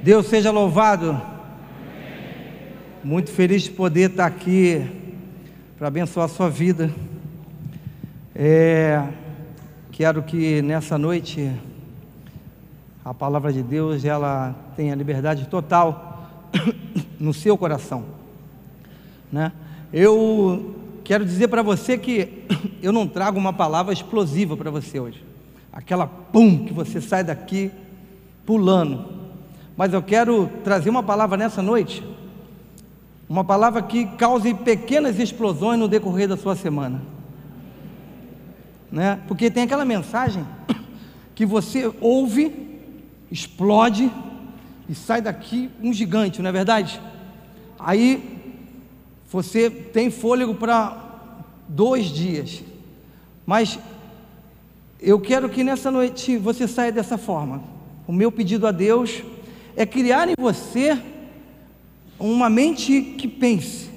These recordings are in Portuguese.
Deus seja louvado. Muito feliz de poder estar aqui para abençoar a sua vida. Quero que nessa noite a palavra de Deus ela tenha liberdade total no seu coração, né? Eu quero dizer para você que eu não trago uma palavra explosiva para você hoje, aquela pum que você sai daqui pulando, mas eu quero trazer uma palavra nessa noite, uma palavra que cause pequenas explosões no decorrer da sua semana, né? Porque tem aquela mensagem que você ouve, explode e sai daqui um gigante, não é verdade? Aí você tem fôlego para 2 dias, mas eu quero que nessa noite você saia dessa forma. O meu pedido a Deus é criar em você uma mente que pense,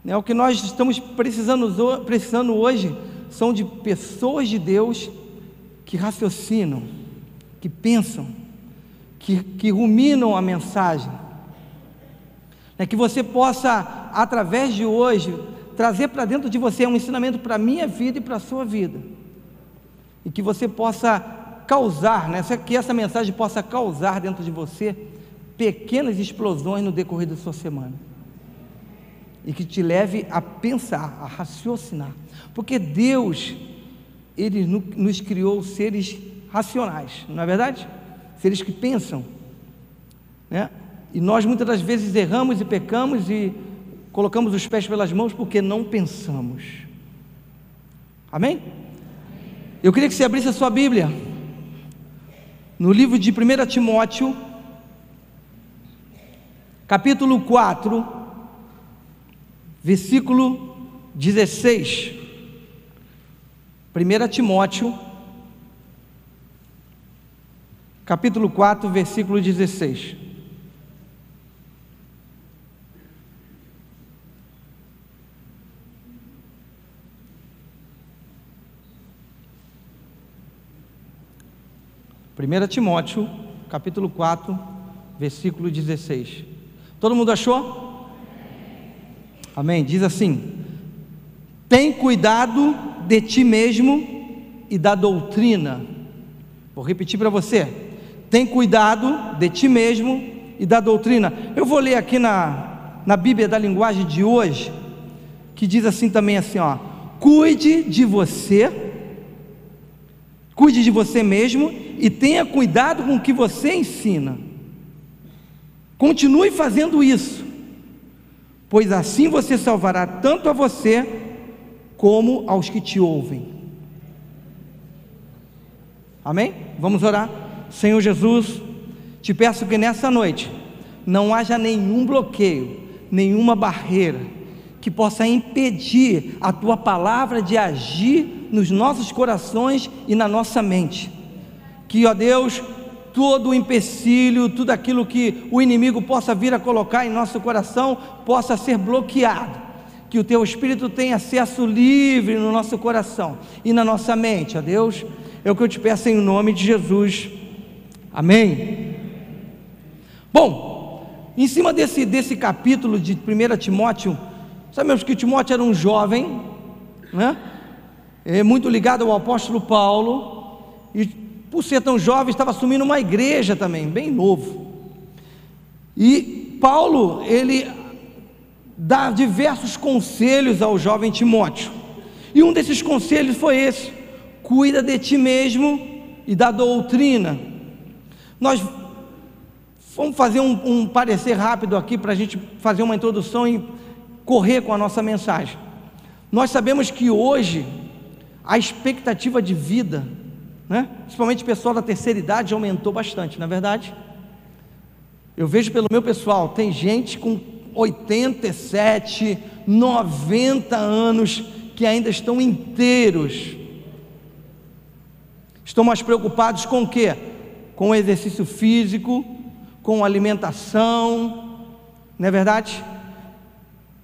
né? O que nós estamos precisando hoje são de pessoas de Deus que raciocinam, que pensam, que ruminam a mensagem, que você possa, através de hoje, trazer para dentro de você um ensinamento para a minha vida e para a sua vida, e que você possa causar, que essa mensagem possa causar dentro de você pequenas explosões no decorrer da sua semana, e que te leve a pensar, a raciocinar, porque Deus, Ele nos criou seres racionais, não é verdade? Seres que pensam, né? E nós muitas das vezes erramos e pecamos e colocamos os pés pelas mãos porque não pensamos. Amém? Eu queria que você abrisse a sua Bíblia no livro de 1 Timóteo, capítulo 4, versículo 16. 1 Timóteo, capítulo 4, versículo 16. Primeira Timóteo, capítulo 4, versículo 16. Todo mundo achou? Amém? Diz assim: tem cuidado de ti mesmo e da doutrina. Vou repetir para você: tem cuidado de ti mesmo e da doutrina. Eu vou ler aqui na Bíblia da linguagem de hoje, que diz assim também assim, ó: cuide de você mesmo e tenha cuidado com o que você ensina. Continue fazendo isso, pois assim você salvará tanto a você como aos que te ouvem. Amém? Vamos orar. Senhor Jesus, te peço que nessa noite não haja nenhum bloqueio, nenhuma barreira que possa impedir a tua palavra de agir nos nossos corações e na nossa mente. Que, ó Deus, todo o empecilho, tudo aquilo que o inimigo possa vir a colocar em nosso coração, possa ser bloqueado, que o teu Espírito tenha acesso livre no nosso coração e na nossa mente, ó Deus, é o que eu te peço em nome de Jesus, amém. Bom, em cima desse capítulo de 1 Timóteo, sabemos que Timóteo era um jovem, né? Muito ligado ao apóstolo Paulo, e por ser tão jovem, estava assumindo uma igreja também, bem novo. E Paulo, ele dá diversos conselhos ao jovem Timóteo, e um desses conselhos foi esse: cuida de ti mesmo e da doutrina. Nós vamos fazer um parecer rápido aqui, para a gente fazer uma introdução e correr com a nossa mensagem. Nós sabemos que hoje a expectativa de vida, né, principalmente o pessoal da terceira idade, aumentou bastante, não é verdade? Eu vejo pelo meu pessoal, tem gente com 87, 90 anos que ainda estão inteiros. Estão mais preocupados com o quê? Com o exercício físico, com a alimentação, não é verdade?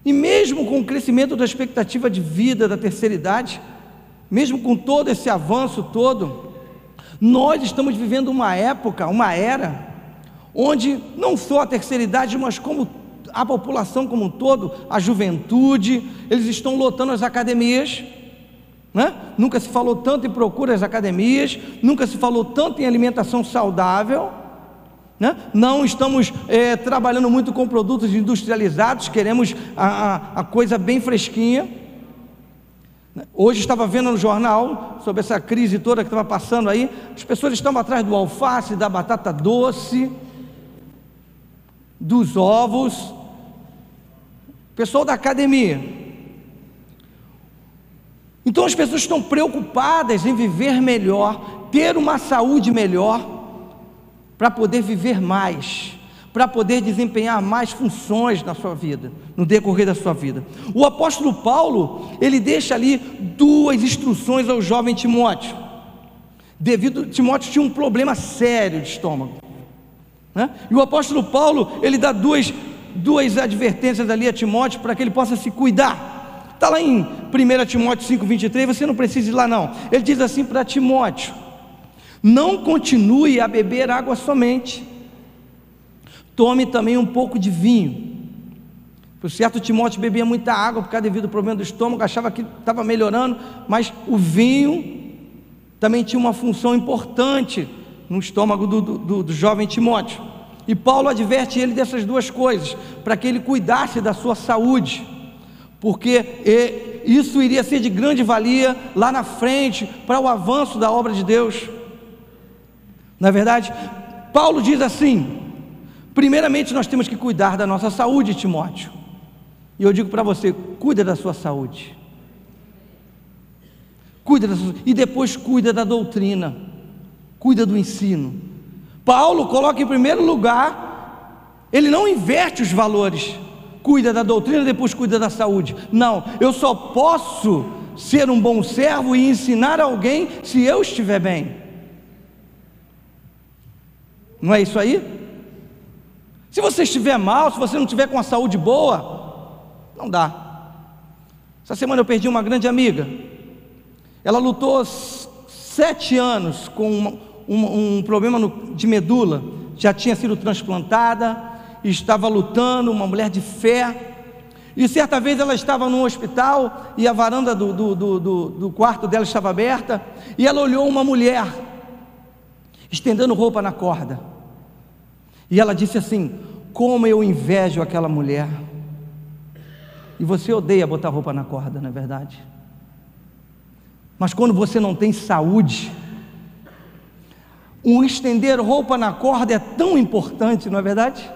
E mesmo com o crescimento da expectativa de vida da terceira idade, mesmo com todo esse avanço todo, nós estamos vivendo uma época, uma era, onde não só a terceira idade, mas como a população como um todo, a juventude, eles estão lotando as academias, né? Nunca se falou tanto em procura às academias, nunca se falou tanto em alimentação saudável, né? Não estamos trabalhando muito com produtos industrializados, queremos a coisa bem fresquinha. Hoje estava vendo no jornal sobre essa crise toda que estava passando aí, as pessoas estavam atrás do alface, da batata doce, dos ovos, pessoal da academia. Então as pessoas estão preocupadas em viver melhor, ter uma saúde melhor, para poder viver mais, para poder desempenhar mais funções na sua vida, no decorrer da sua vida. O apóstolo Paulo, ele deixa ali 2 instruções ao jovem Timóteo. Timóteo tinha um problema sério de estômago, né? E o apóstolo Paulo, ele dá duas advertências ali a Timóteo, para que ele possa se cuidar. Está lá em 1 Timóteo 5,23, você não precisa ir lá não. Ele diz assim para Timóteo: não continue a beber água somente, tome também um pouco de vinho. Por certo, Timóteo bebia muita água por causa devido ao problema do estômago, achava que estava melhorando, mas o vinho também tinha uma função importante no estômago do jovem Timóteo. E Paulo adverte ele dessas 2 coisas, para que ele cuidasse da sua saúde, porque isso iria ser de grande valia lá na frente, para o avanço da obra de Deus. Na verdade, Paulo diz assim: primeiramente nós temos que cuidar da nossa saúde, Timóteo. E eu digo para você, cuida da sua saúde, e depois cuida da doutrina, cuida do ensino. Paulo coloca em primeiro lugar, ele não inverte os valores, cuida da doutrina, depois cuida da saúde. Não, eu só posso ser um bom servo e ensinar alguém se eu estiver bem. Não é isso aí? Se você estiver mal, se você não estiver com a saúde boa, não dá. Essa semana eu perdi uma grande amiga. Ela lutou 7 anos com um problema de medula, já tinha sido transplantada, estava lutando, uma mulher de fé. E certa vez ela estava num hospital, e a varanda do quarto dela estava aberta, e ela olhou uma mulher estendendo roupa na corda, e ela disse assim: como eu invejo aquela mulher. E você odeia botar roupa na corda, não é verdade? Mas quando você não tem saúde, estender roupa na corda é tão importante, não é verdade?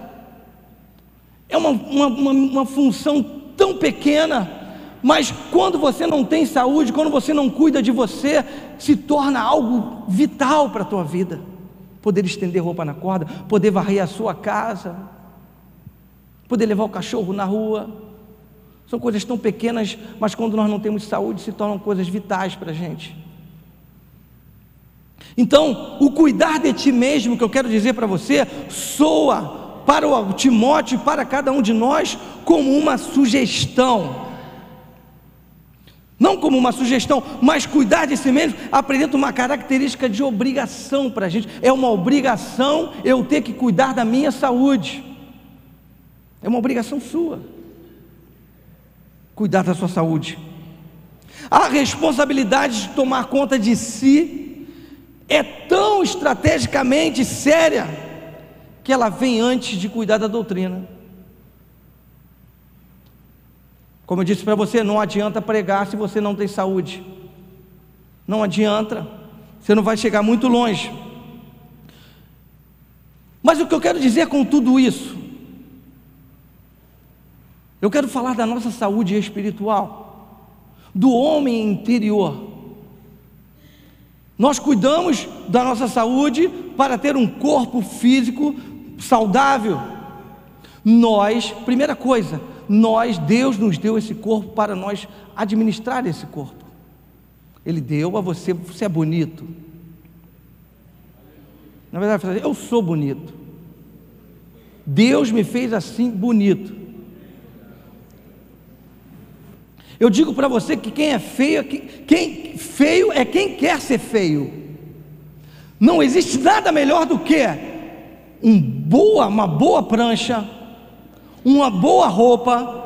É uma função tão pequena, mas quando você não tem saúde, quando você não cuida de você, se torna algo vital para a tua vida. Poder estender roupa na corda, poder varrer a sua casa, poder levar o cachorro na rua. São coisas tão pequenas, mas quando nós não temos saúde, se tornam coisas vitais para a gente. Então, o cuidar de ti mesmo, que eu quero dizer para você, soa para o Timóteo e para cada um de nós como uma sugestão. Não como uma sugestão, mas cuidar de si mesmo apresenta uma característica de obrigação para a gente. É uma obrigação eu ter que cuidar da minha saúde. É uma obrigação sua cuidar da sua saúde. A responsabilidade de tomar conta de si é tão estrategicamente séria que ela vem antes de cuidar da doutrina. Como eu disse para você, não adianta pregar se você não tem saúde. Não adianta, você não vai chegar muito longe. Mas o que eu quero dizer com tudo isso? Eu quero falar da nossa saúde espiritual, do homem interior. Nós cuidamos da nossa saúde para ter um corpo físico saudável. Primeira coisa, Deus nos deu esse corpo para nós administrar esse corpo. Ele deu a você, você é bonito. Na verdade, eu sou bonito. Deus me fez assim bonito. Eu digo para você que quem é feio, feio é quem quer ser feio. Não existe nada melhor do que uma boa prancha, uma boa roupa,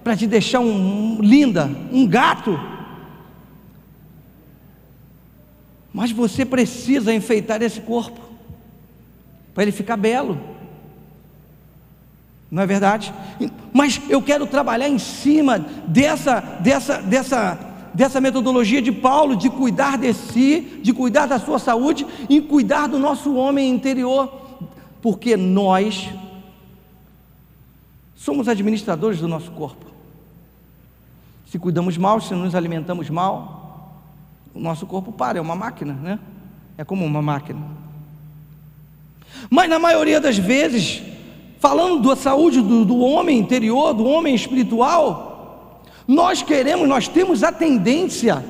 para te deixar linda, um gato. Mas você precisa enfeitar esse corpo, para ele ficar belo, não é verdade? Mas eu quero trabalhar em cima dessa metodologia de Paulo, de cuidar de si, de cuidar da sua saúde, e cuidar do nosso homem interior, porque nós somos administradores do nosso corpo. Se cuidamos mal, se nos alimentamos mal, o nosso corpo para, é uma máquina, né? É como uma máquina. Mas na maioria das vezes, falando da saúde do homem interior, do homem espiritual, nós temos a tendência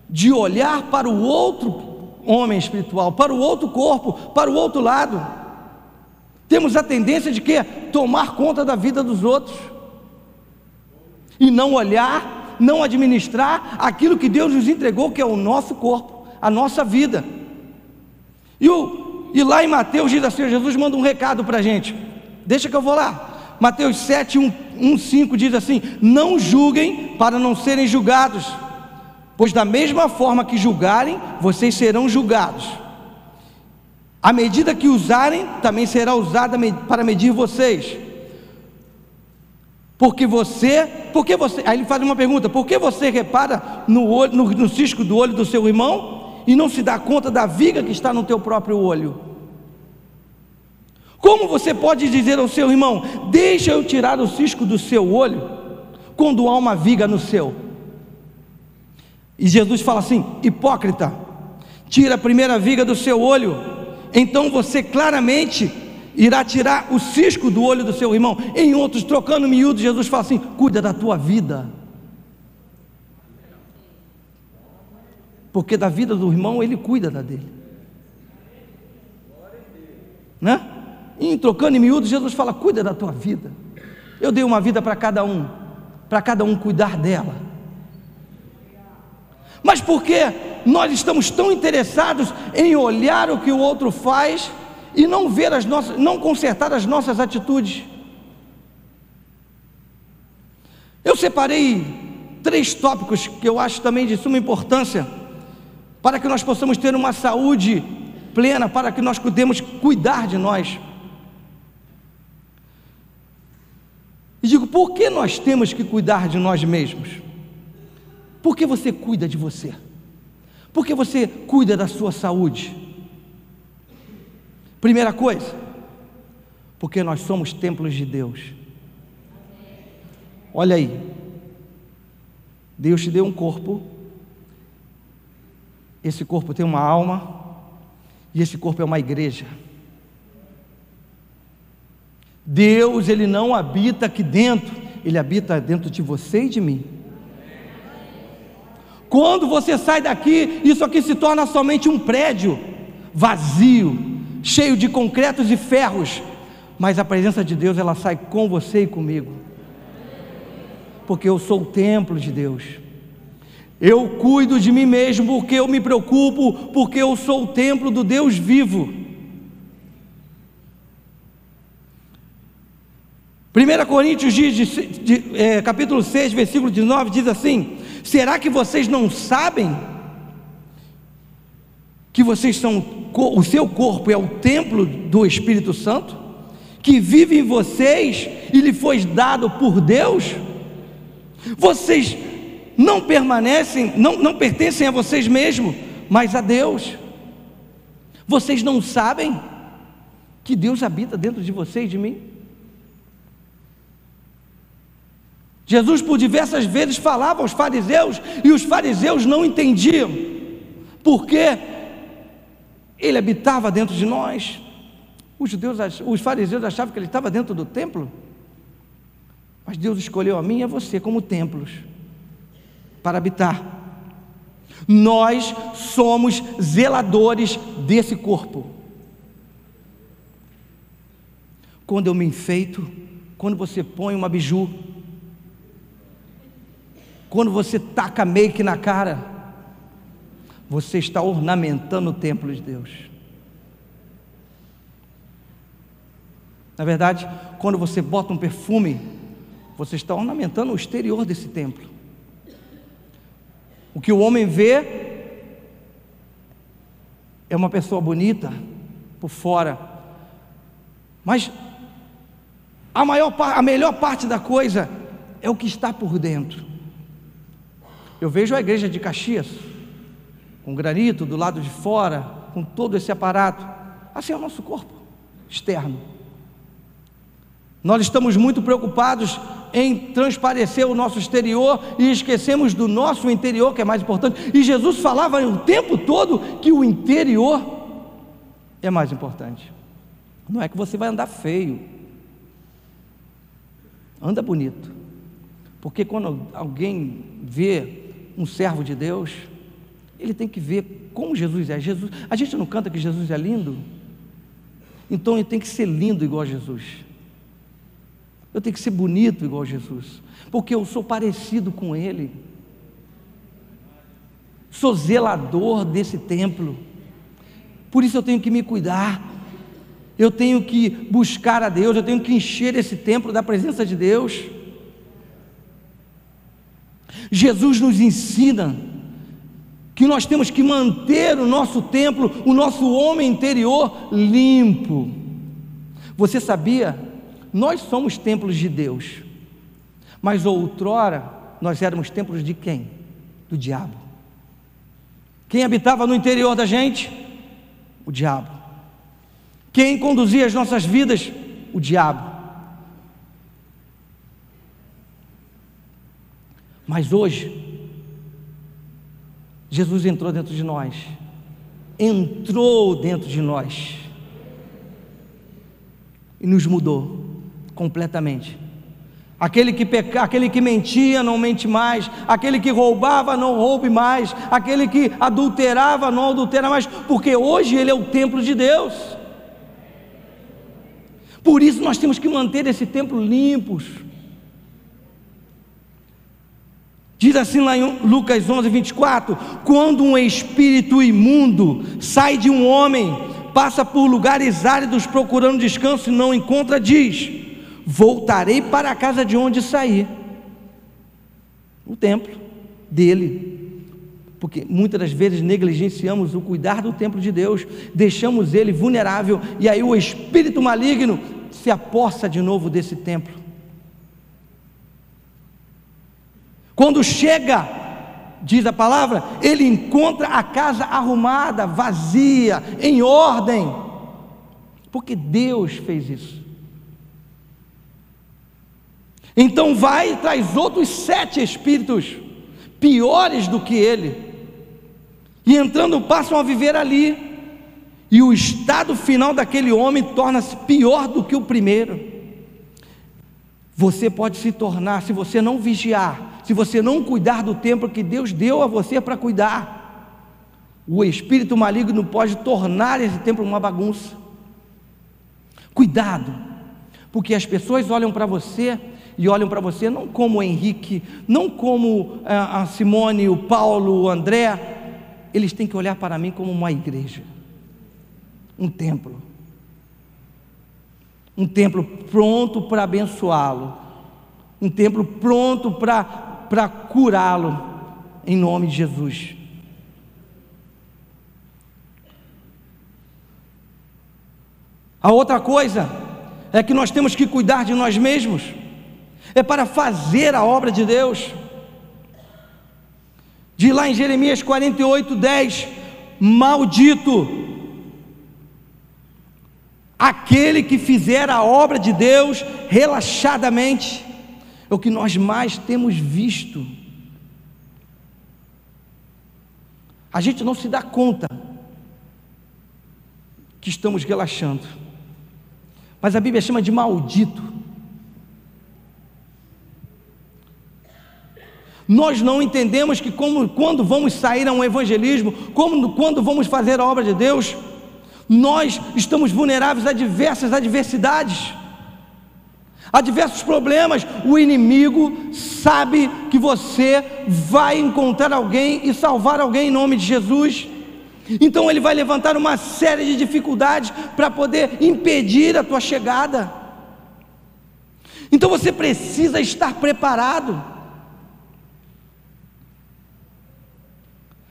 de olhar para o outro homem espiritual, para o outro corpo, para o outro lado. Temos a tendência de quê? Tomar conta da vida dos outros, e não olhar, não administrar aquilo que Deus nos entregou, que é o nosso corpo, a nossa vida. E lá em Mateus diz assim, Jesus manda um recado para a gente, deixa que eu vou lá. Mateus 7, 5 diz assim: não julguem para não serem julgados, pois da mesma forma que julgarem, vocês serão julgados. A medida que usarem, também será usada para medir vocês. Porque você, aí ele faz uma pergunta: por que você repara no cisco do olho do seu irmão e não se dá conta da viga que está no teu próprio olho? Como você pode dizer ao seu irmão: deixa eu tirar o cisco do seu olho, quando há uma viga no seu? E Jesus fala assim: hipócrita, tira a primeira viga do seu olho, então você claramente irá tirar o cisco do olho do seu irmão. Em outros, trocando miúdos, Jesus fala assim: cuida da tua vida, porque da vida do irmão ele cuida da dele, né? E trocando em miúdos, Jesus fala: cuida da tua vida. Eu dei uma vida para cada um cuidar dela. Mas por que nós estamos tão interessados em olhar o que o outro faz e não consertar as nossas atitudes? Eu separei 3 tópicos que eu acho também de suma importância, para que nós possamos ter uma saúde plena, para que nós podemos cuidar de nós. E digo, por que nós temos que cuidar de nós mesmos? Por que você cuida de você? Por que você cuida da sua saúde? Primeira coisa, porque nós somos templos de Deus. Olha aí, Deus te deu um corpo, esse corpo tem uma alma, e esse corpo é uma igreja. Deus, Ele não habita aqui dentro, Ele habita dentro de você e de mim. Quando você sai daqui, isso aqui se torna somente um prédio vazio, cheio de concretos e ferros, mas a presença de Deus, ela sai com você e comigo, porque eu sou o templo de Deus. Eu cuido de mim mesmo, porque eu me preocupo, porque eu sou o templo do Deus vivo. 1 Coríntios capítulo 6, versículo 19, diz assim: será que vocês não sabem que o seu corpo é o templo do Espírito Santo, que vive em vocês e lhe foi dado por Deus? Vocês não pertencem a vocês mesmos, mas a Deus. Vocês não sabem que Deus habita dentro de vocês e de mim? Jesus por diversas vezes falava aos fariseus, e os fariseus não entendiam, porque Ele habitava dentro de nós. Os fariseus achavam que Ele estava dentro do templo, mas Deus escolheu a mim e a você como templos para habitar. Nós somos zeladores desse corpo. Quando eu me enfeito, quando você põe uma biju, quando você taca make na cara, você está ornamentando o templo de Deus. Na verdade, quando você bota um perfume, você está ornamentando o exterior desse templo. O que o homem vê é uma pessoa bonita por fora, mas a melhor parte da coisa é o que está por dentro. Eu vejo a igreja de Caxias, com granito do lado de fora, com todo esse aparato. Assim é o nosso corpo externo. Nós estamos muito preocupados em transparecer o nosso exterior e esquecemos do nosso interior, que é mais importante. E Jesus falava o tempo todo que o interior é mais importante. Não é que você vai andar feio, anda bonito, porque quando alguém vê um servo de Deus, ele tem que ver como Jesus é. A gente não canta que Jesus é lindo? Então ele tem que ser lindo igual a Jesus. Eu tenho que ser bonito igual a Jesus, porque eu sou parecido com Ele. Sou zelador desse templo. Por isso eu tenho que me cuidar. Eu tenho que buscar a Deus. Eu tenho que encher esse templo da presença de Deus. Jesus nos ensina que nós temos que manter o nosso templo, o nosso homem interior limpo. Você sabia? Nós somos templos de Deus, mas outrora nós éramos templos de quem? Do diabo. Quem habitava no interior da gente? O diabo. Quem conduzia as nossas vidas? O diabo. Mas hoje, Jesus entrou dentro de nós, e nos mudou completamente. Aquele que mentia não mente mais, aquele que roubava não roube mais, aquele que adulterava não adultera mais, porque hoje ele é o templo de Deus. Por isso nós temos que manter esse templo limpos. Diz assim lá em Lucas 11, 24: quando um espírito imundo sai de um homem, passa por lugares áridos procurando descanso e não encontra, diz: voltarei para a casa de onde saí. O templo dele. Porque muitas das vezes negligenciamos o cuidar do templo de Deus, deixamos ele vulnerável, e aí o espírito maligno se apossa de novo desse templo. Quando chega, diz a palavra, ele encontra a casa arrumada, vazia, em ordem, porque Deus fez isso. Então vai e traz outros 7 espíritos piores do que ele, e entrando passam a viver ali, e o estado final daquele homem torna-se pior do que o primeiro. Você pode se tornar, se você não vigiar, se você não cuidar do templo que Deus deu a você para cuidar, o espírito maligno pode tornar esse templo uma bagunça. Cuidado, porque as pessoas olham para você, e olham para você não como o Henrique, não como a Simone, o Paulo, o André. Eles têm que olhar para mim como uma igreja, um templo pronto para abençoá-lo, um templo pronto para curá-lo, em nome de Jesus. A outra coisa é que nós temos que cuidar de nós mesmos, é para fazer a obra de Deus. Diz lá em Jeremias 48, 10: maldito aquele que fizer a obra de Deus relaxadamente. É o que nós mais temos visto. A gente não se dá conta que estamos relaxando, mas a Bíblia chama de maldito. Nós não entendemos que quando vamos sair a um evangelismo, quando vamos fazer a obra de Deus, nós estamos vulneráveis a diversas adversidades, a diversos problemas. O inimigo sabe que você vai encontrar alguém e salvar alguém em nome de Jesus, então ele vai levantar uma série de dificuldades para poder impedir a tua chegada. Então você precisa estar preparado.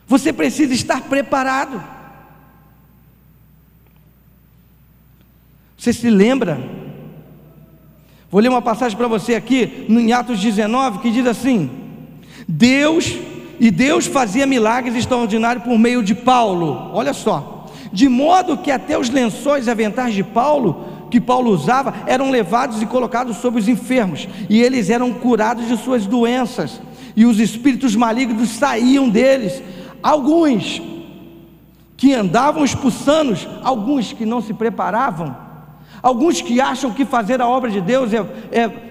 Você precisa estar preparado. Você se lembra? Vou ler uma passagem para você aqui, em Atos 19, que diz assim: Deus fazia milagres extraordinários por meio de Paulo, olha só, de modo que até os lençóis e aventais de Paulo, que Paulo usava, eram levados e colocados sobre os enfermos, e eles eram curados de suas doenças, e os espíritos malignos saíam deles. Alguns que andavam expulsando, alguns que não se preparavam, alguns que acham que fazer a obra de Deus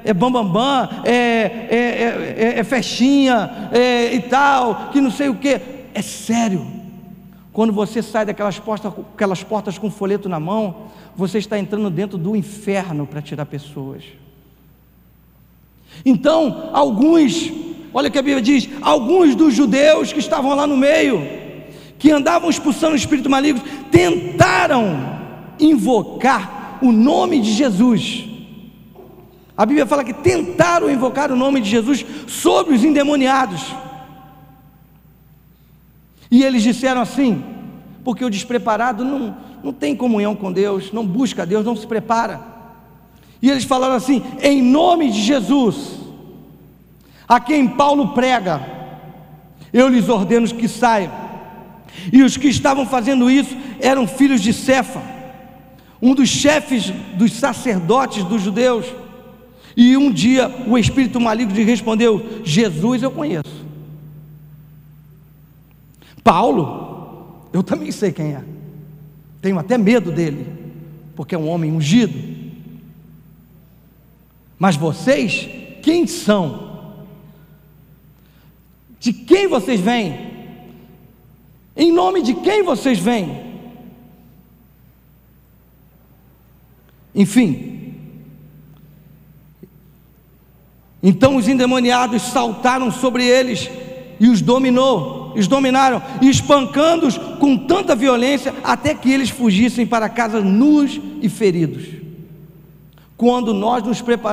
é bambambam, é festinha, e tal, que não sei o que. É sério. Quando você sai daquelas portas com folheto na mão, você está entrando dentro do inferno para tirar pessoas. Então, olha o que a Bíblia diz: alguns dos judeus que estavam lá no meio, que andavam expulsando espíritos malignos, tentaram invocar o nome de Jesus. A Bíblia fala que tentaram invocar o nome de Jesus sobre os endemoniados, e eles disseram assim, porque o despreparado não tem comunhão com Deus, não busca Deus, não se prepara. E eles falaram assim: em nome de Jesus, a quem Paulo prega, eu lhes ordeno que saiam. E os que estavam fazendo isso eram filhos de Cefa, um dos chefes dos sacerdotes dos judeus. E um dia o espírito maligno lhe respondeu: Jesus eu conheço, Paulo eu também sei quem é, tenho até medo dele, porque é um homem ungido. Mas vocês, quem são? De quem vocês vêm? Em nome de quem vocês vêm? Enfim, então os endemoniados saltaram sobre eles e os dominaram, e espancando-os com tanta violência, até que eles fugissem para casa nus e feridos. Quando nós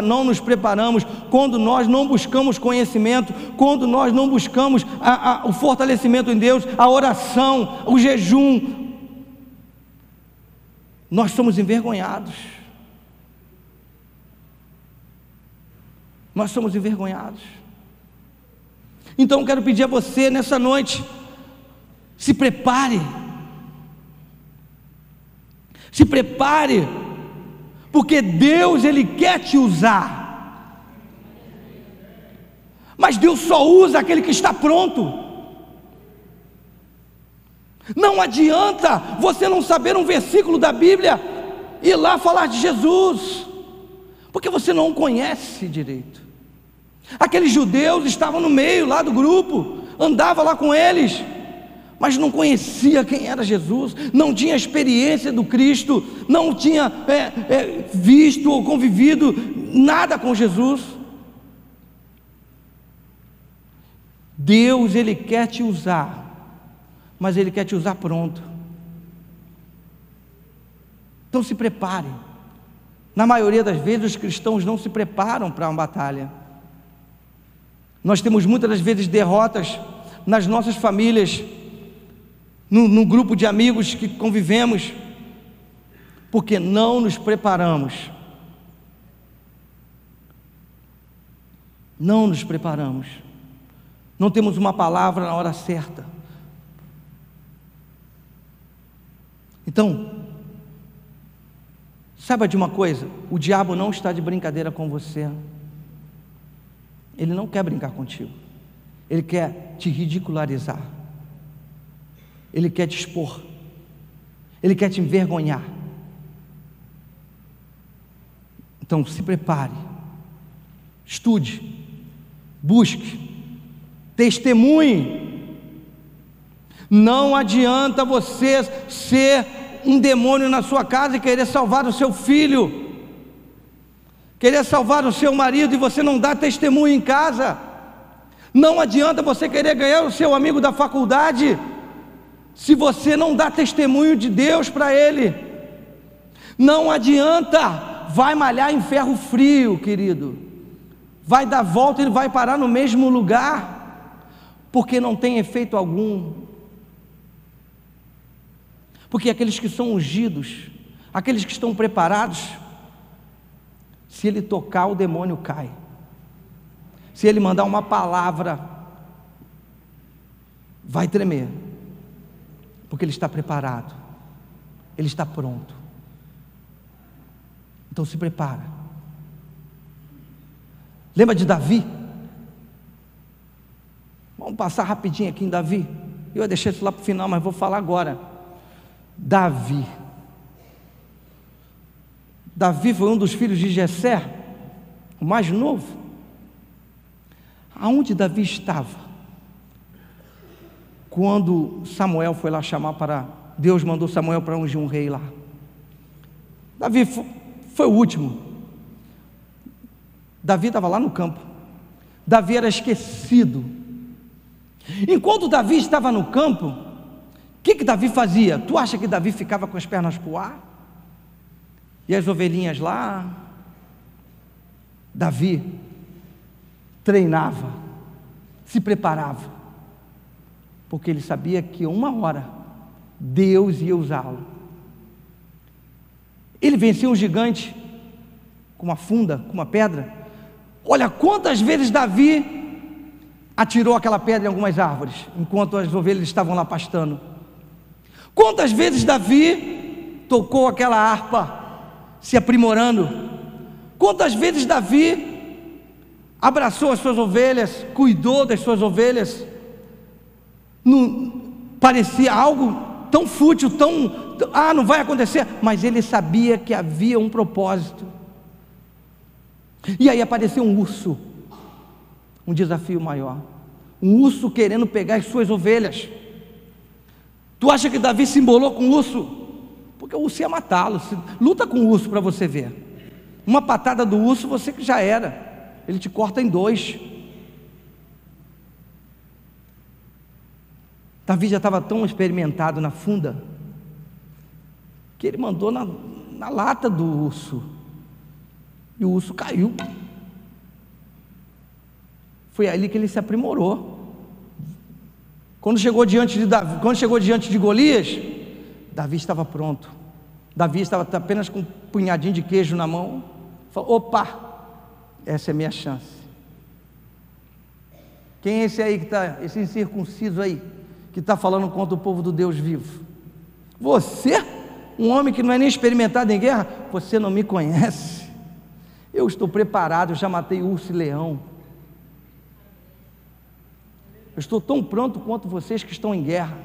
não nos preparamos, quando nós não buscamos conhecimento, quando nós não buscamos o fortalecimento em Deus, a oração, o jejum, nós somos envergonhados. Nós somos envergonhados. Então eu quero pedir a você nessa noite: se prepare, porque Deus Ele quer te usar, mas Deus só usa aquele que está pronto. Não adianta você não saber um versículo da Bíblia e ir lá falar de Jesus, porque você não o conhece direito. Aqueles judeus estavam no meio lá do grupo, andava lá com eles, mas não conhecia quem era Jesus, não tinha experiência do Cristo, não tinha visto ou convivido nada com Jesus. Deus Ele quer te usar, mas Ele quer te usar pronto. Então se prepare. Na maioria das vezes os cristãos não se preparam para uma batalha. Nós temos muitas das vezes derrotas nas nossas famílias, no grupo de amigos que convivemos, porque não nos preparamos. Não nos preparamos. Não temos uma palavra na hora certa. Então, saiba de uma coisa: o diabo não está de brincadeira com você. Ele não quer brincar contigo. Ele quer te ridicularizar. Ele quer te expor. Ele quer te envergonhar. Então se prepare, estude, busque, testemunhe. Não adianta você ser um demônio na sua casa e querer salvar o seu filho, querer salvar o seu marido, e você não dá testemunho em casa. Não adianta você querer ganhar o seu amigo da faculdade, se você não dá testemunho de Deus para ele. Não adianta, vai malhar em ferro frio, querido. vai dar volta e vai parar no mesmo lugar, porque não tem efeito algum. Porque aqueles que são ungidos, aqueles que estão preparados, se ele tocar, o demônio cai. Se ele mandar uma palavra, vai tremer, porque ele está preparado, ele está pronto. Então se prepara. Lembra de Davi? Vamos passar rapidinho aqui em Davi. Eu ia deixar isso lá para o final, mas vou falar agora. Davi foi um dos filhos de Jessé, o mais novo. Aonde Davi estava quando Samuel foi lá chamar para... Deus mandou Samuel para ungir um rei lá. Davi foi o último. Davi estava lá no campo. Davi era esquecido. Enquanto Davi estava no campo, o que Davi fazia? Tu acha que Davi ficava com as pernas para o ar? E as ovelhinhas lá? Davi treinava, se preparava, porque ele sabia que uma hora Deus ia usá-lo. Ele venceu um gigante com uma funda, com uma pedra. Olha quantas vezes Davi atirou aquela pedra em algumas árvores, enquanto as ovelhas estavam lá pastando. Quantas vezes Davi tocou aquela harpa, se aprimorando. Quantas vezes Davi abraçou as suas ovelhas, cuidou das suas ovelhas. Não parecia algo tão fútil, não vai acontecer, mas ele sabia que havia um propósito. E aí apareceu um urso, um desafio maior, um urso querendo pegar as suas ovelhas. Tu acha que Davi se embolou com o urso? Porque o urso ia matá-lo. Luta com o urso para você ver. Uma patada do urso, você que já era, ele te corta em dois. Davi já estava tão experimentado na funda, que ele mandou na lata do urso, e o urso caiu. Foi ali que ele se aprimorou. Quando chegou diante de Golias, Davi estava pronto. Davi estava apenas com um punhadinho de queijo na mão. Falou: opa, essa é a minha chance. Quem é esse aí que está, esse incircunciso aí, que está falando contra o povo do Deus vivo? Você, um homem que não é nem experimentado em guerra, você não me conhece. Eu estou preparado, eu já matei urso e leão. Eu estou tão pronto quanto vocês que estão em guerra.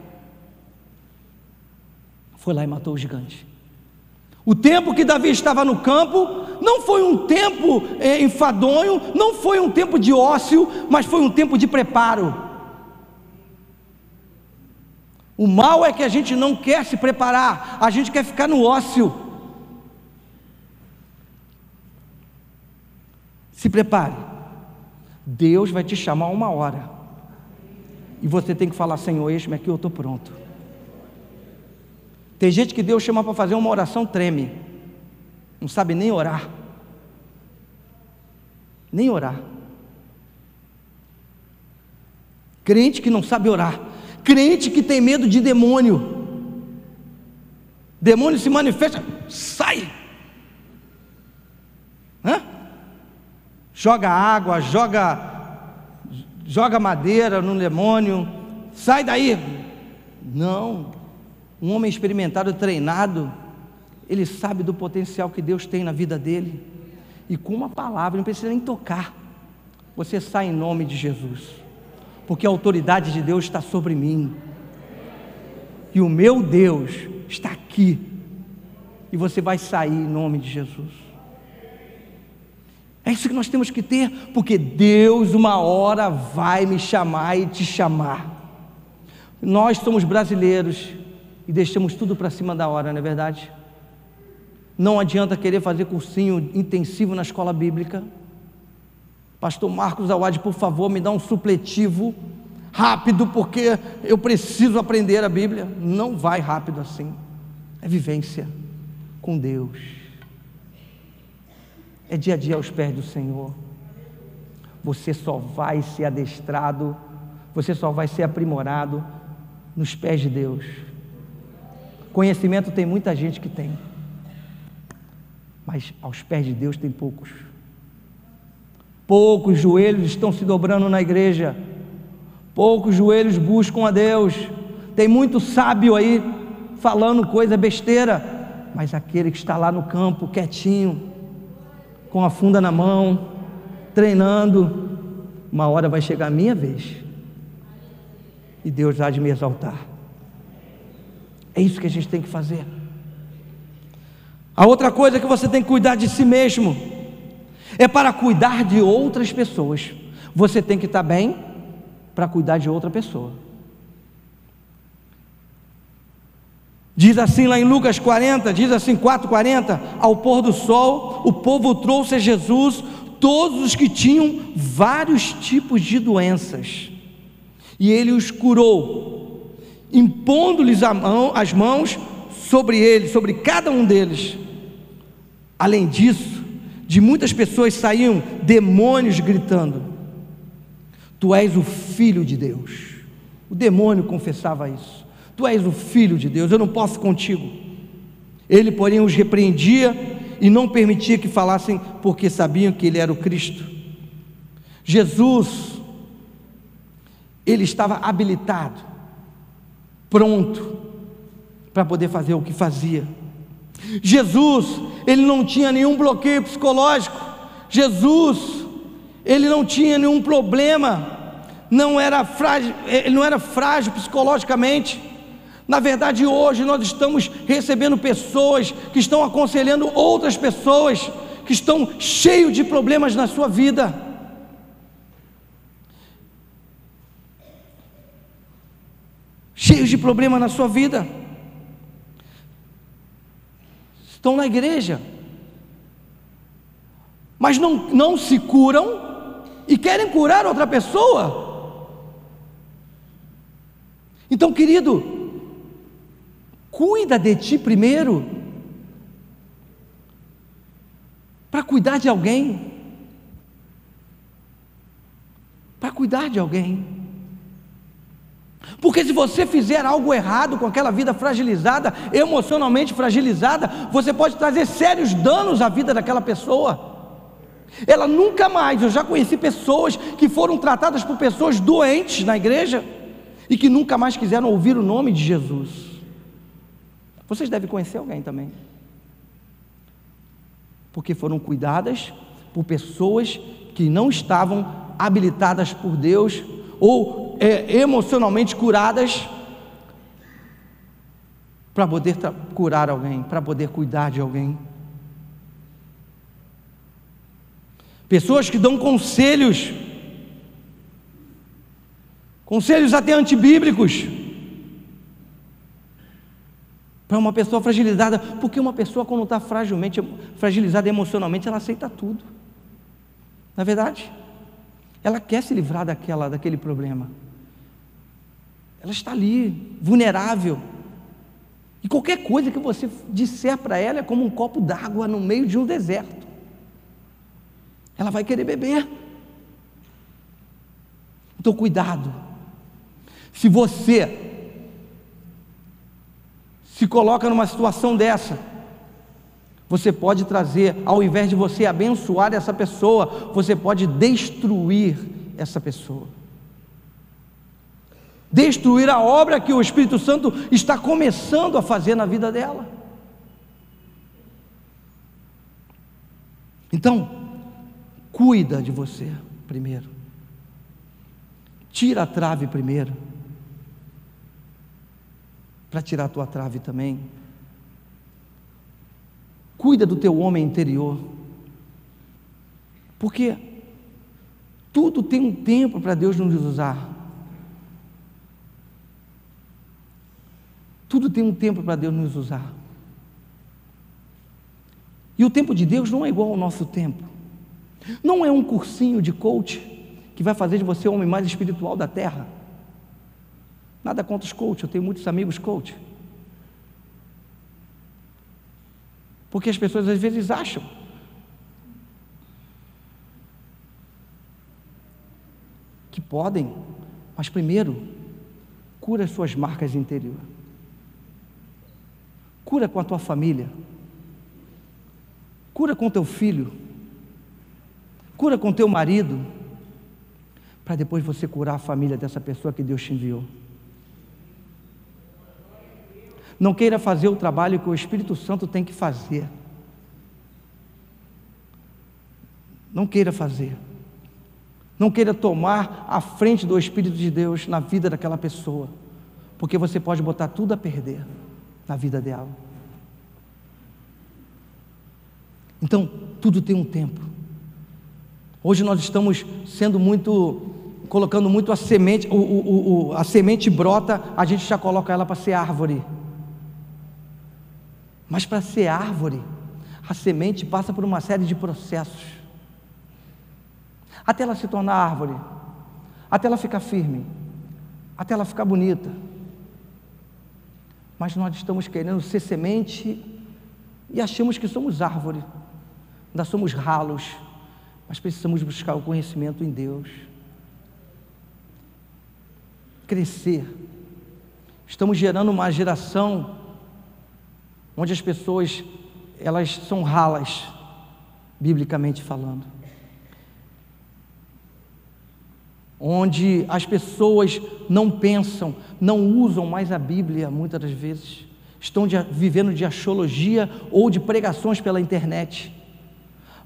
Foi lá e matou o gigante. O tempo que Davi estava no campo não foi um tempo enfadonho, não foi um tempo de ócio, mas foi um tempo de preparo. O mal é que a gente não quer se preparar, a gente quer ficar no ócio. Se prepare. Deus vai te chamar uma hora, e você tem que falar: Senhor, eis-me aqui, eu estou pronto. Tem gente que Deus chama para fazer uma oração, treme, não sabe nem orar. Nem orar. Crente que não sabe orar, crente que tem medo de demônio. Demônio se manifesta, sai. Joga água, joga madeira no demônio, sai daí. Não, um homem experimentado, treinado, ele sabe do potencial que Deus tem na vida dele, e com uma palavra, não precisa nem tocar, você sai em nome de Jesus, porque a autoridade de Deus está sobre mim, e o meu Deus está aqui, e você vai sair em nome de Jesus. É isso que nós temos que ter, porque Deus uma hora vai me chamar e te chamar. Nós somos brasileiros e deixamos tudo para cima da hora, não é verdade? Não adianta querer fazer cursinho intensivo na escola bíblica. Pastor Marcos Awad, por favor, me dá um supletivo rápido, porque eu preciso aprender a Bíblia. Não vai rápido assim. É vivência com Deus. É dia a dia aos pés do Senhor. você só vai ser adestrado, você só vai ser aprimorado nos pés de Deus. Conhecimento tem muita gente que tem, mas aos pés de Deus tem poucos. Poucos joelhos estão se dobrando na igreja, poucos joelhos buscam a Deus. Tem muito sábio aí falando coisa besteira, mas aquele que está lá no campo quietinho, com a funda na mão, treinando, uma hora vai chegar a minha vez e Deus há de me exaltar. É isso que a gente tem que fazer. A outra coisa é que você tem que cuidar de si mesmo. É para cuidar de outras pessoas. Você tem que estar bem para cuidar de outra pessoa. Diz assim lá em Lucas 40, diz assim 4:40, ao pôr do sol, o povo trouxe a Jesus todos os que tinham vários tipos de doenças, e ele os curou, impondo-lhes as mãos sobre eles, sobre cada um deles. Além disso, de muitas pessoas saíam demônios gritando: tu és o Filho de Deus. O demônio confessava isso: tu és o Filho de Deus, eu não posso contigo. Ele, porém, os repreendia e não permitia que falassem, porque sabiam que ele era o Cristo. Jesus, ele estava habilitado, pronto para poder fazer o que fazia. Jesus, ele não tinha nenhum bloqueio psicológico. Jesus, ele não tinha nenhum problema, ele não era frágil psicologicamente. Na verdade, hoje nós estamos recebendo pessoas que estão aconselhando outras pessoas que estão cheios de problemas na sua vida. Cheios de problemas na sua vida. Estão na igreja, mas não se curam e querem curar outra pessoa. Então, querido, cuida de ti primeiro, para cuidar de alguém, para cuidar de alguém. Porque se você fizer algo errado com aquela vida fragilizada, emocionalmente fragilizada, você pode trazer sérios danos à vida daquela pessoa. Ela nunca mais, eu já conheci pessoas que foram tratadas por pessoas doentes na igreja e que nunca mais quiseram ouvir o nome de Jesus. Vocês devem conhecer alguém também, porque foram cuidadas por pessoas que não estavam habilitadas por Deus ou emocionalmente curadas para poder curar alguém, para poder cuidar de alguém. Pessoas que dão conselhos até antibíblicos para uma pessoa fragilizada, porque uma pessoa quando está fragilizada emocionalmente, ela aceita tudo. Na verdade, ela quer se livrar daquele problema. Ela está ali, vulnerável, e qualquer coisa que você disser para ela é como um copo d'água no meio de um deserto. Ela vai querer beber. Então, cuidado. Se você se coloca numa situação dessa, você pode trazer, ao invés de você abençoar essa pessoa, você pode destruir essa pessoa, destruir a obra que o Espírito Santo está começando a fazer na vida dela. Então, cuida de você primeiro, tira a trave primeiro, para tirar a tua trave também. Cuida do teu homem interior, porque tudo tem um tempo para Deus nos usar. Tudo tem um tempo para Deus nos usar. E o tempo de Deus não é igual ao nosso tempo. Não é um cursinho de coach que vai fazer de você o homem mais espiritual da terra. Nada contra os coaches, eu tenho muitos amigos coach. Porque as pessoas às vezes acham que podem, mas primeiro, cura as suas marcas interiores. Cura com a tua família. Cura com teu filho. Cura com teu marido, para depois você curar a família dessa pessoa que Deus te enviou. Não queira fazer o trabalho que o Espírito Santo tem que fazer. Não queira fazer. Não queira tomar a frente do Espírito de Deus na vida daquela pessoa, porque você pode botar tudo a perder na vida dela. Então, tudo tem um tempo. Hoje nós estamos colocando muito a semente, a semente brota, a gente já coloca ela para ser árvore. Mas para ser árvore, a semente passa por uma série de processos, até ela se tornar árvore, até ela ficar firme, até ela ficar bonita. Mas nós estamos querendo ser semente e achamos que somos árvore, ainda somos ralos, mas precisamos buscar o conhecimento em Deus, crescer. Estamos gerando uma geração onde as pessoas, elas são ralas, biblicamente falando, onde as pessoas não pensam, não usam mais a Bíblia, muitas das vezes, estão vivendo de axiologia ou de pregações pela internet,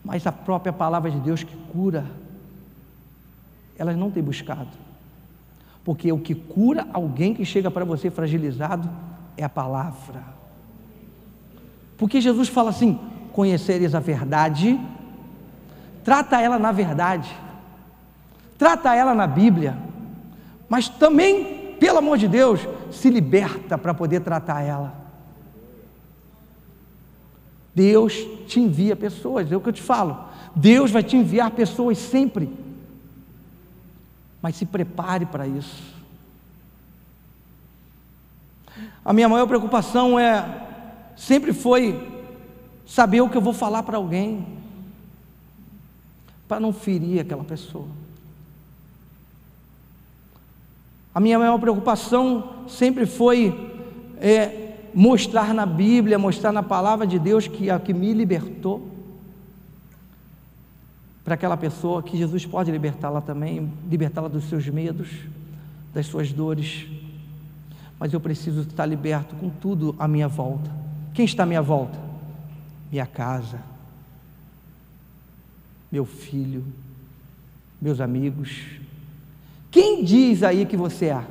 mas a própria palavra de Deus que cura, elas não têm buscado, porque o que cura alguém que chega para você fragilizado é a palavra. Porque Jesus fala assim: conhecereis a verdade, trata ela na verdade, trata ela na Bíblia, mas também, pelo amor de Deus, se liberta para poder tratar ela. Deus te envia pessoas, é o que eu te falo, Deus vai te enviar pessoas sempre, mas se prepare para isso. A minha maior preocupação sempre foi saber o que eu vou falar para alguém, para não ferir aquela pessoa. A minha maior preocupação sempre foi mostrar na Bíblia, mostrar na palavra de Deus que a que me libertou, para aquela pessoa que Jesus pode libertá-la também, libertá-la dos seus medos, das suas dores, mas eu preciso estar liberto com tudo à minha volta. Quem está à minha volta? Minha casa, meu filho, meus amigos. Quem diz aí que você é?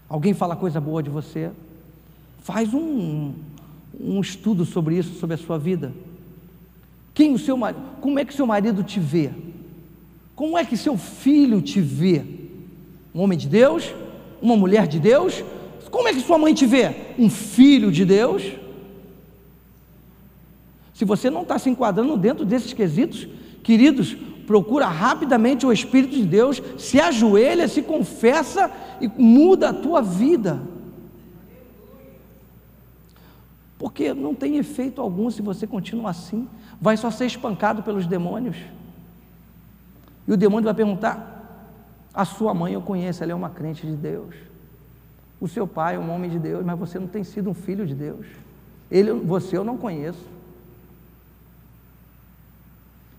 Alguém fala coisa boa de você? Faz um estudo sobre isso, sobre a sua vida. Como é que seu marido te vê? Como é que seu filho te vê? Um homem de Deus? Uma mulher de Deus? Como é que sua mãe te vê? Um filho de Deus? Se você não está se enquadrando dentro desses quesitos, queridos, procura rapidamente o Espírito de Deus, se ajoelha, se confessa e muda a tua vida, porque não tem efeito algum se você continuar assim, vai só ser espancado pelos demônios, e o demônio vai perguntar: a sua mãe eu conheço, ela é uma crente de Deus, o seu pai é um homem de Deus, mas você não tem sido um filho de Deus, você eu não conheço.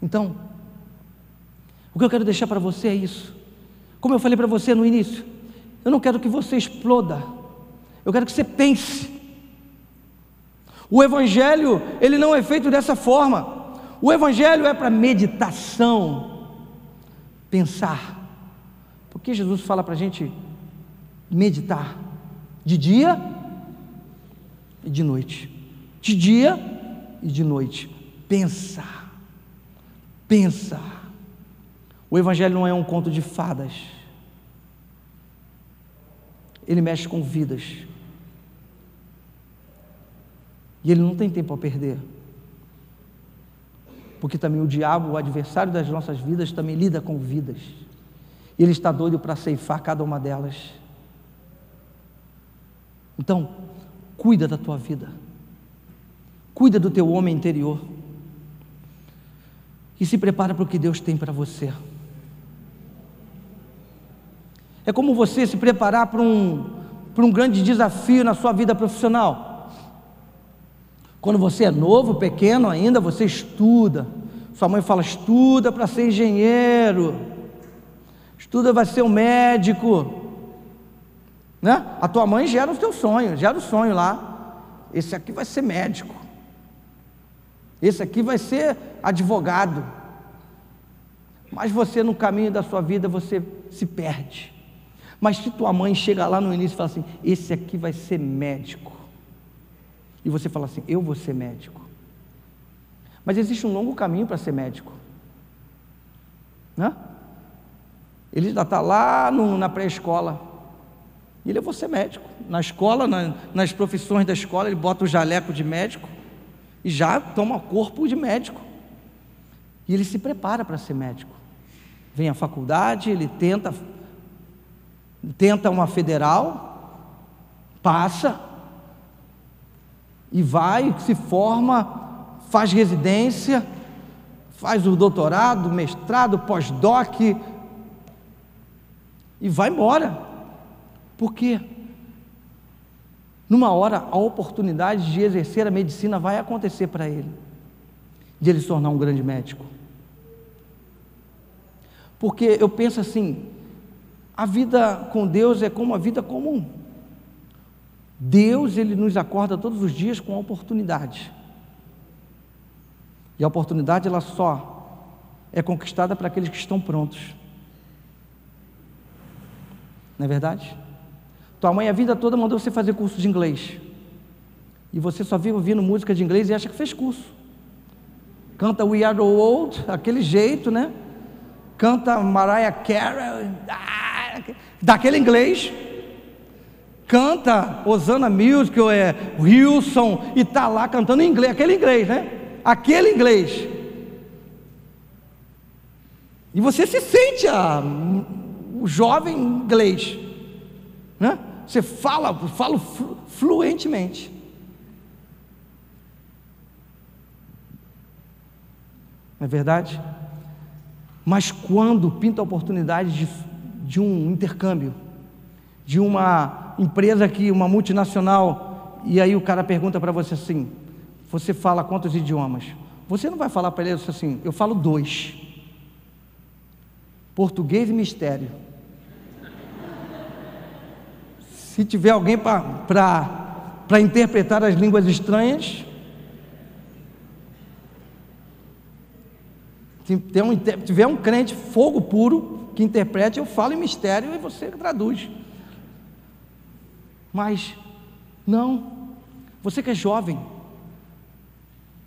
Então, o que eu quero deixar para você é isso. Como eu falei para você no início, eu não quero que você exploda, eu quero que você pense. O Evangelho, ele não é feito dessa forma. O Evangelho é para meditação, pensar. Porque Jesus fala para a gente meditar de dia e de noite, de dia e de noite. Pensar. O Evangelho não é um conto de fadas, ele mexe com vidas, e ele não tem tempo a perder, porque também o diabo, o adversário das nossas vidas, também lida com vidas, e ele está doido para ceifar cada uma delas. Então, cuida da tua vida, cuida do teu homem interior, e se prepara para o que Deus tem para você. É como você se preparar para um grande desafio na sua vida profissional. Quando você é novo, pequeno ainda, você estuda. Sua mãe fala: estuda para ser engenheiro, estuda para ser um médico, né? A tua mãe gera o teu sonho, gera o sonho lá. Esse aqui vai ser médico, esse aqui vai ser advogado. Mas você, no caminho da sua vida, você se perde. Mas se tua mãe chega lá no início e fala assim: esse aqui vai ser médico, e você fala assim: eu vou ser médico. Mas existe um longo caminho para ser médico, né? Ele já está lá na pré-escola, e ele: eu vou ser médico. Na escola, nas profissões da escola, ele bota o jaleco de médico e já toma corpo de médico, e ele se prepara para ser médico. Vem à faculdade, ele tenta uma federal, passa, e vai, se forma, faz residência, faz o doutorado, mestrado, pós-doc, e vai embora. Por quê? Numa hora, a oportunidade de exercer a medicina vai acontecer para ele, de ele se tornar um grande médico. Porque eu penso assim: a vida com Deus é como a vida comum. Deus, Ele nos acorda todos os dias com a oportunidade, e a oportunidade, ela só é conquistada para aqueles que estão prontos. Não é verdade? Tua mãe a vida toda mandou você fazer curso de inglês, e você só vive ouvindo música de inglês e acha que fez curso. Canta We Are The World, aquele jeito, né? Canta Mariah Carey, daquele inglês. Canta Osana Music, ou Wilson, e está lá cantando em inglês, aquele inglês, né? Aquele inglês. E você se sente o jovem inglês, né? Você fala fluentemente. Não é verdade? Mas quando pinta a oportunidade de um intercâmbio, de uma empresa aqui, uma multinacional, e aí o cara pergunta para você assim: você fala quantos idiomas? Você não vai falar para ele assim: eu falo 2, português e mistério. Se tiver alguém para interpretar as línguas estranhas, se tiver um crente fogo puro que interprete, eu falo em mistério e você traduz. Mas não, você que é jovem,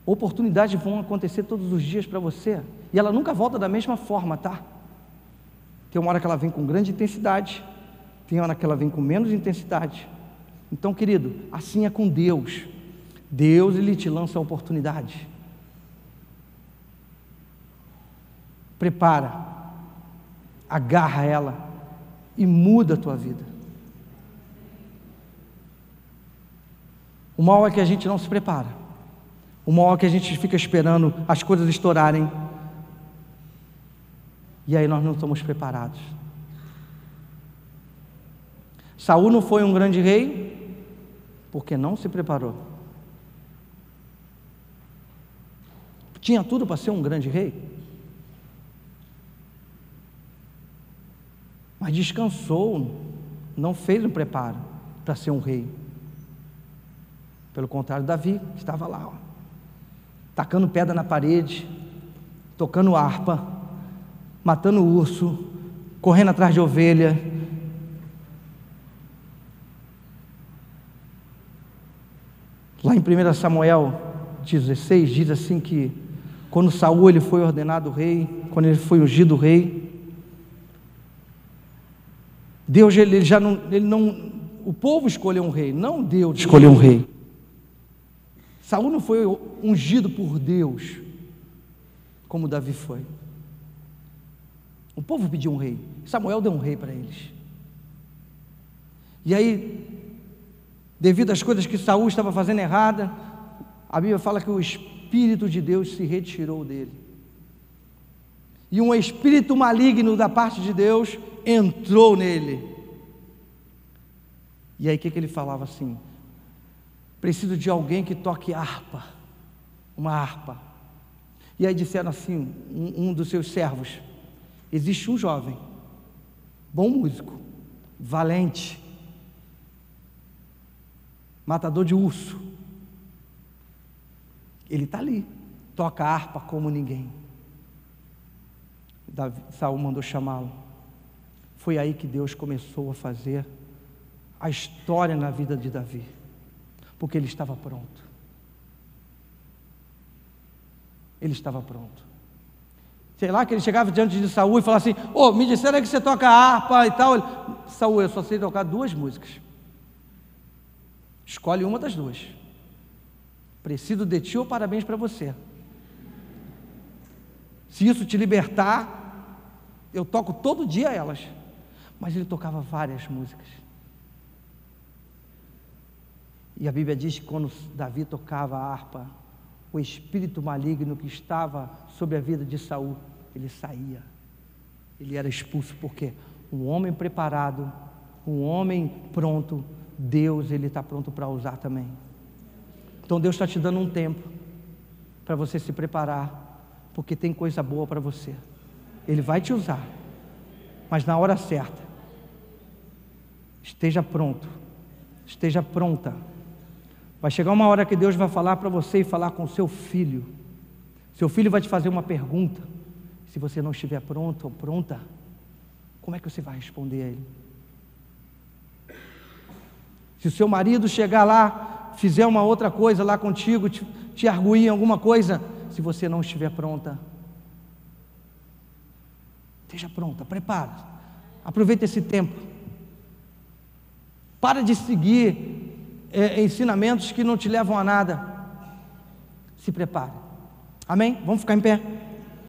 oportunidades vão acontecer todos os dias para você, e ela nunca volta da mesma forma, tá? Tem uma hora que ela vem com grande intensidade, tem hora que ela vem com menos intensidade. Então, querido, assim é com Deus. Deus, Ele te lança a oportunidade. Prepara, agarra ela e muda a tua vida. O mal é que a gente não se prepara. O mal é que a gente fica esperando as coisas estourarem, e aí nós não estamos preparados. Saul não foi um grande rei porque não se preparou. Tinha tudo para ser um grande rei, mas descansou, não fez um preparo para ser um rei. Pelo contrário, Davi estava lá, tacando pedra na parede, tocando harpa, matando urso, correndo atrás de ovelha. Lá em 1 Samuel 16 diz assim que quando Saul ele foi ordenado rei, quando ele foi ungido rei, Deus ele não, o povo escolheu um rei, não Deus escolheu um rei. Saul não foi ungido por Deus como Davi foi. O povo pediu um rei, Samuel deu um rei para eles. E aí, devido às coisas que Saul estava fazendo errada, a Bíblia fala que o Espírito de Deus se retirou dele. e um espírito maligno da parte de Deus entrou nele. E aí o que ele falava assim? Preciso de alguém que toque harpa, uma harpa. E aí disseram assim, um dos seus servos: existe um jovem, bom músico, valente, matador de urso, ele está ali, toca harpa como ninguém. Saul mandou chamá-lo. Foi aí que Deus começou a fazer a história na vida de Davi, porque ele estava pronto. Ele estava pronto. Sei lá, que ele chegava diante de Saul e falava assim: ô, me disseram que você toca harpa e tal. Saul, eu só sei tocar 2 músicas. Escolhe uma das 2. Preciso de ti ou parabéns para você. Se isso te libertar, eu toco todo dia elas. Mas ele tocava várias músicas. E a Bíblia diz que quando Davi tocava a harpa, o espírito maligno que estava sobre a vida de Saul, ele saía, ele era expulso. Porque um homem preparado, um homem pronto, Deus, ele está pronto para usar também. Então Deus está te dando um tempo para você se preparar, porque tem coisa boa para você. Ele vai te usar, mas na hora certa. Esteja pronto, esteja pronta. Vai chegar uma hora que Deus vai falar para você e falar com seu filho. Seu filho vai te fazer uma pergunta. Se você não estiver pronto ou pronta, como é que você vai responder a ele? Se o seu marido chegar lá, fizer uma outra coisa lá contigo, te arguir em alguma coisa, se você não estiver pronta, esteja pronta, prepara, aproveita esse tempo. Para de seguir ensinamentos que não te levam a nada. Se prepare. Amém? Vamos ficar em pé.